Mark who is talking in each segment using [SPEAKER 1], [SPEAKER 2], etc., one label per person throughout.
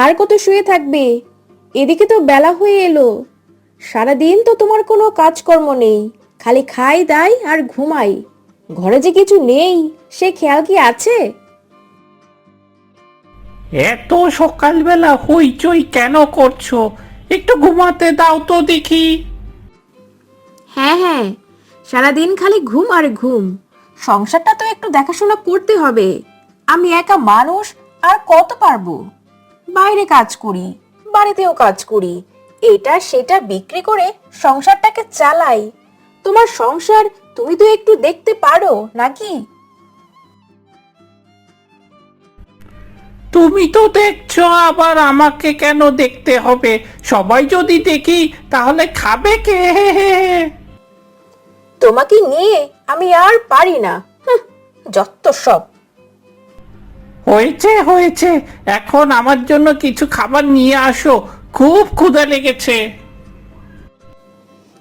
[SPEAKER 1] আর কত শুয়ে থাকবে? এদিকে তো বেলা হয়ে এলো। সারাদিন তো তোমার কোনো কাজকর্ম নেই, খালি খাই দাই আর ঘুমাই। ঘরে যে কিছু নেই সে খেয়াল কি আছে?
[SPEAKER 2] এত সকালবেলা হইচই কেন করছো? একটু ঘুমাতে দাও তো দেখি।
[SPEAKER 1] হ্যাঁ হ্যাঁ, সারাদিন খালি ঘুম আর ঘুম। সংসারটা তো একটু দেখাশোনা করতে হবে। আমি একা মানুষ, আর কত পারবো? বাইরে কাজ করি, বাড়িতেও কাজ করি, এটা সেটা বিক্রি করে সংসারটাকে চালাই। তোমার সংসার তুমি তো একটু দেখতে পারো নাকি?
[SPEAKER 2] তুমি তো দেখছো, আবার আমাকে কেন দেখতে হবে? সবাই যদি দেখি তাহলে খাবে কে?
[SPEAKER 1] তোমাকে নিয়ে আমি আর পারি না। যত সব।
[SPEAKER 2] হয়েছে হয়েছে, এখন আমার জন্য কিছু খাবার নিয়ে আসো, খুব ক্ষুধা লেগেছে।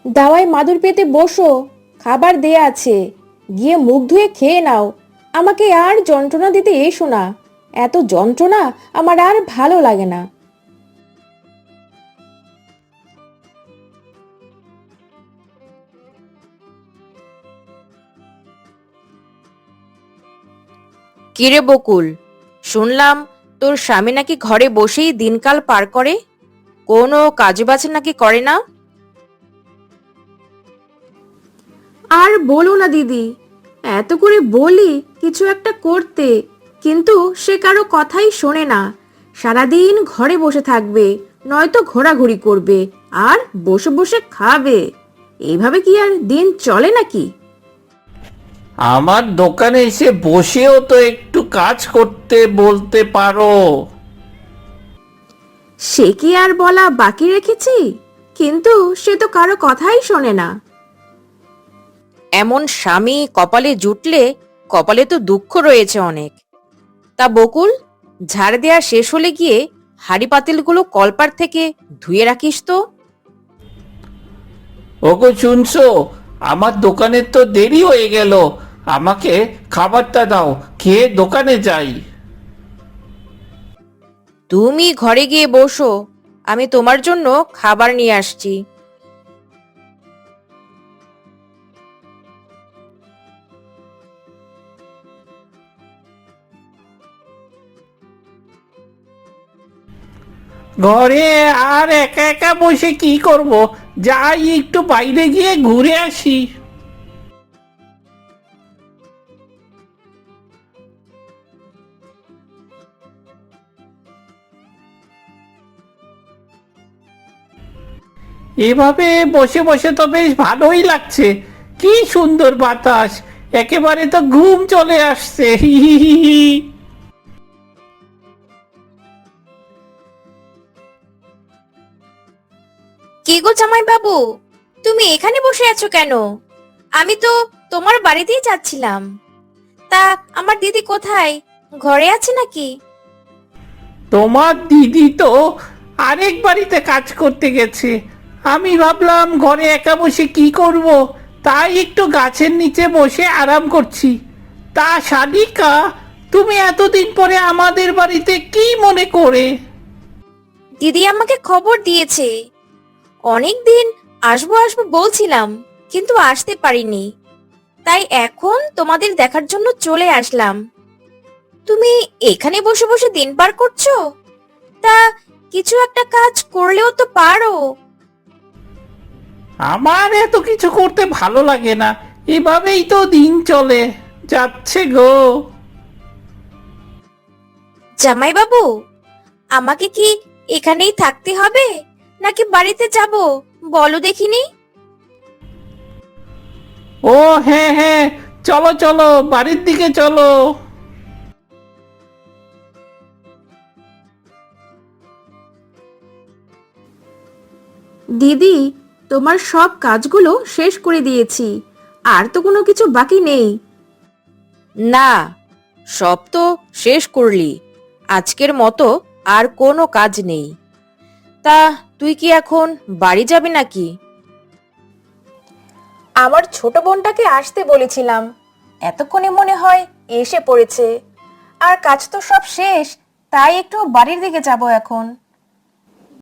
[SPEAKER 1] দাওয়ায় মাদুর পেতে বসো, খাবার দেয়া আছে, গিয়ে মুখ ধুয়ে খেয়ে নাও। আমাকে আর যন্ত্রণা দিতে এসো না, এত যন্ত্রণা আমার আর ভালো লাগে না।
[SPEAKER 3] কিরে বকুল, শুনলাম তোর স্বামী নাকি ঘরে বসেই দিনকাল পার করে, কোনো কাজবাজ নাকি করে না?
[SPEAKER 1] আর বলো না দিদি, এত করে বলি কিছু একটা করতে, কিন্তু সে কারো কথাই শোনে না। সারাদিন ঘরে বসে থাকবে, নয়তো ঘোরাঘুরি করবে, আর বসে বসে খাবে। এইভাবে কি আর দিন চলে নাকি?
[SPEAKER 2] আমার দোকানে এসে বসেও তো একটু কাজ করতে বলতে পারো।
[SPEAKER 1] সে কি আর বলা বাকি রেখেছি? কিন্তু সে তো কারো কথাই শোনে না।
[SPEAKER 3] এমন স্বামী কপালে জুটলে কপালে তো দুঃখ রয়েছে অনেক। তা বকুল, ঝাড় দেয়া শেষ হলে গিয়ে হাঁড়ি পাতিলগুলো কলপার থেকে ধুয়ে রাখিস তো।
[SPEAKER 2] ওগো শুনছো, আমার দোকানের তো দেরি হয়ে গেল, আমাকে খাবারটা দাও, খেয়ে দোকানে যাই।
[SPEAKER 3] তুমি ঘরে গিয়ে বসো, আমি তোমার জন্য খাবার নিয়ে আসছি।
[SPEAKER 2] ঘরে আর একা একা বসে কি করব, যাই একটু বাইরে গিয়ে ঘুরে আসি। এভাবে বসে বসে তো বেশ ভালোই লাগছে, কি সুন্দর বাতাস, একেবারে তো ঘুম চলে আসছে। হি হি হি হি।
[SPEAKER 3] কি গো জামাই বাবু, তুমি এখানে বসে আছো কেন? আমি তো তোমার বাড়িতেই যাচ্ছিলাম। তা আমার দিদি কোথায়? ঘরে আছে নাকি?
[SPEAKER 2] তোমার দিদি তো আরেক বাড়িতে কাজ করতে গেছে, আমি ভাবলাম ঘরে একা বসে কি করব, তাই একটু গাছের নিচে বসে আরাম করছি। তা শালিকা, তুমি এতদিন পরে আমাদের বাড়িতে কি মনে করে?
[SPEAKER 3] দিদি আমাকে খবর দিয়েছে। অনেক দিন আসবো আসবো বলছিলাম, কিন্তু আসতে পারিনি। তাই এখন তোমাদের দেখার জন্য চলে আসলাম। তুমি এখানে বসে বসে দিন পার করছো? তা কিছু একটা কাজ করলেও তো পারো।
[SPEAKER 2] আমার এত কিছু করতে ভালো লাগে না, এভাবেই তো দিন চলে যাচ্ছে গো।
[SPEAKER 3] জামাই বাবু, আমাকে কি এখানেই থাকতে হবে নাকি বাড়িতে যাব? বলো দেখিনি।
[SPEAKER 2] ও হ্যাঁ হ্যাঁ, চলো চলো, বাড়ির দিকে চলো।
[SPEAKER 1] দিদি, তোমার সব কাজগুলো শেষ করে দিয়েছি, আর তো কোনো কিছু বাকি নেই।
[SPEAKER 3] না, সব তো শেষ করলি, আজকের মতো আর কোনো কাজ নেই। তা তুই কি এখন বাড়ি যাবি নাকি?
[SPEAKER 1] আমার ছোট বোনটাকে আসতে বলেছিলাম, এতক্ষণে মনে হয় এসে পড়েছে। আর কাজ তো সব শেষ, তাই একটু বাড়ির দিকে যাব এখন।